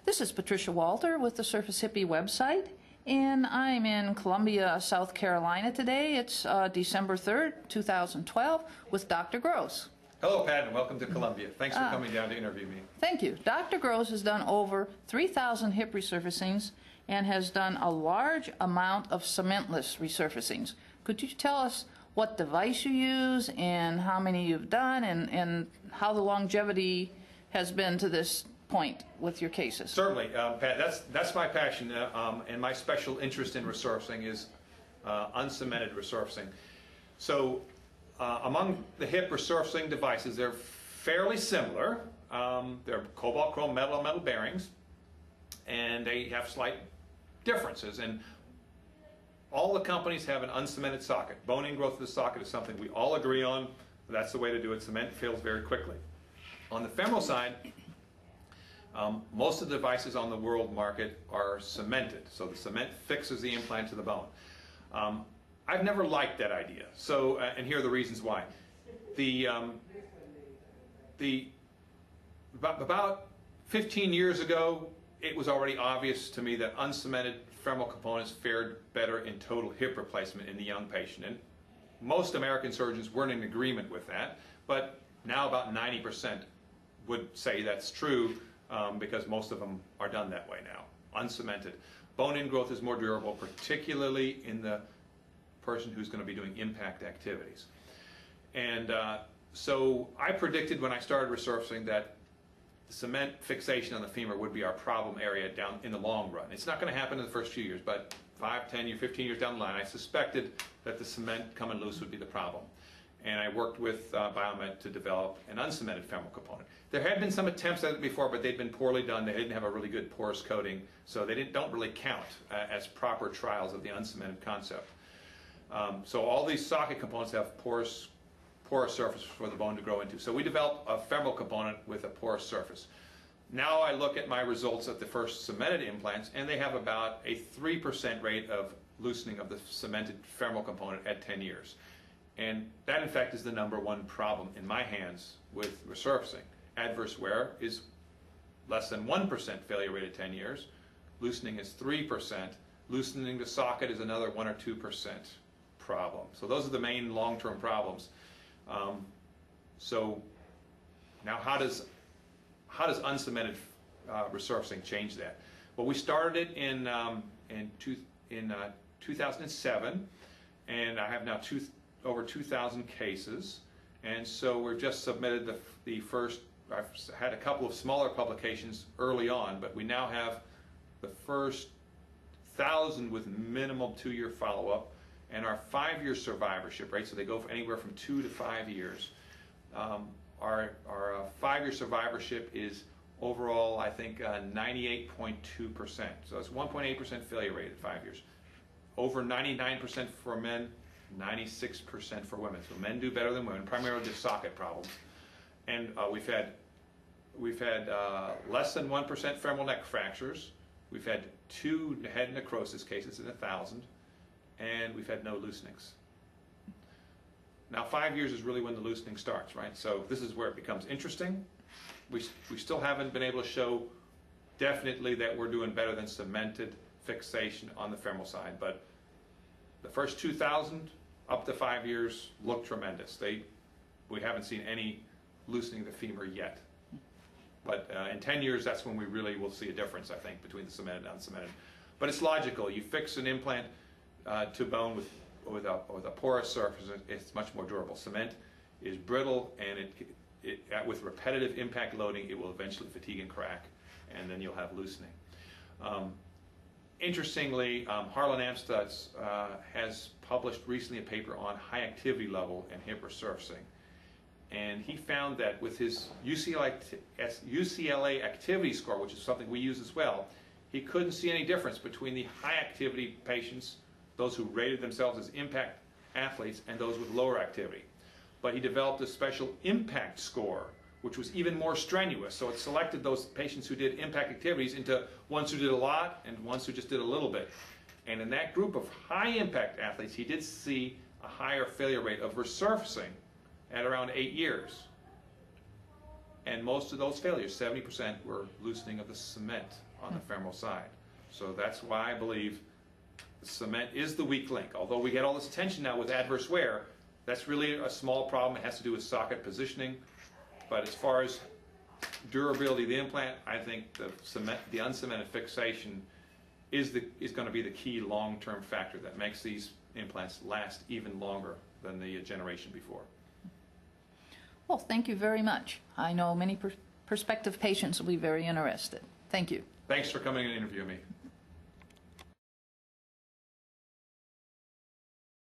This is Patricia Walter with the Surface Hippie website, and I'm in Columbia, South Carolina today. It's December 3rd, 2012, with Dr. Gross. Hello, Pat, and welcome to Columbia. Thanks for coming down to interview me. Thank you. Dr. Gross has done over 3,000 hip resurfacings and has done a large amount of cementless resurfacings. Could you tell us what device you use and how many you've done and how the longevity has been to this point with your cases? Certainly, Pat. That's my passion, and my special interest in resurfacing is uncemented resurfacing. So, among the hip resurfacing devices, they're fairly similar. They're cobalt chrome metal on metal bearings, and they have slight differences. And all the companies have an uncemented socket. Bone ingrowth of the socket is something we all agree on. That's the way to do it. Cement fails very quickly. On the femoral side, most of the devices on the world market are cemented. So the cement fixes the implant to the bone. I've never liked that idea. So, and here are the reasons why. About 15 years ago, it was already obvious to me that uncemented femoral components fared better in total hip replacement in the young patient. And most American surgeons weren't in agreement with that, but now about 90% would say that's true because most of them are done that way now, uncemented. Bone ingrowth is more durable, particularly in the person who's going to be doing impact activities. And so I predicted when I started resurfacing that cement fixation on the femur would be our problem area down in the long run. It's not going to happen in the first few years, but 5, 10 years, 15 years down the line, I suspected that the cement coming loose would be the problem. And I worked with Biomed to develop an uncemented femoral component. There had been some attempts at it before, but they'd been poorly done. They didn't have a really good porous coating, so they don't really count as proper trials of the uncemented concept. So all these socket components have porous surface for the bone to grow into. So we developed a femoral component with a porous surface. Now I look at my results at the first cemented implants, and they have about a 3% rate of loosening of the cemented femoral component at 10 years. And that, in fact, is the #1 problem in my hands with resurfacing. Adverse wear is less than 1% failure rate at 10 years. Loosening is 3%. Loosening the socket is another 1 or 2% problem. So those are the main long-term problems. So now how does uncemented resurfacing change that? Well, we started it in 2007, and I have now over 2,000 cases, and so we've just submitted the first. I've had a couple of smaller publications early on, but we now have the first 1,000 with minimal 2-year follow-up, and our 5-year survivorship rate, so they go for anywhere from 2 to 5 years. Our 5-year survivorship is overall, I think, 98.2%. So it's 1.8% failure rate at 5 years. Over 99% for men, 96% for women. So men do better than women, primarily just socket problems. And we've had less than 1% femoral neck fractures. We've had 2 head necrosis cases in 1,000. And we've had no loosenings. Now 5 years is really when the loosening starts, right? So this is where it becomes interesting. We still haven't been able to show definitely that we're doing better than cemented fixation on the femoral side, but the first 2,000 up to 5 years look tremendous. We haven't seen any loosening of the femur yet. But in 10 years, that's when we really will see a difference, I think, between the cemented and uncemented. But it's logical. You fix an implant to bone with a porous surface, it's much more durable. Cement is brittle, and with repetitive impact loading, it will eventually fatigue and crack, and then you'll have loosening. Interestingly, Harlan Amstutz has published recently a paper on high activity level and hip resurfacing. And he found that with his UCLA activity score, which is something we use as well, he couldn't see any difference between the high activity patients, those who rated themselves as impact athletes, and those with lower activity. But he developed a special impact score, which was even more strenuous. So it selected those patients who did impact activities into ones who did a lot and ones who just did a little bit. And in that group of high impact athletes, he did see a higher failure rate of resurfacing at around 8 years. And most of those failures, 70%, were loosening of the cement on the femoral side. So that's why I believe cement is the weak link. Although we get all this attention now with adverse wear, that's really a small problem. It has to do with socket positioning. But as far as durability of the implant, I think the uncemented fixation is going to be the key long-term factor that makes these implants last even longer than the generation before. Well, thank you very much. I know many prospective patients will be very interested. Thank you. Thanks for coming and interviewing me.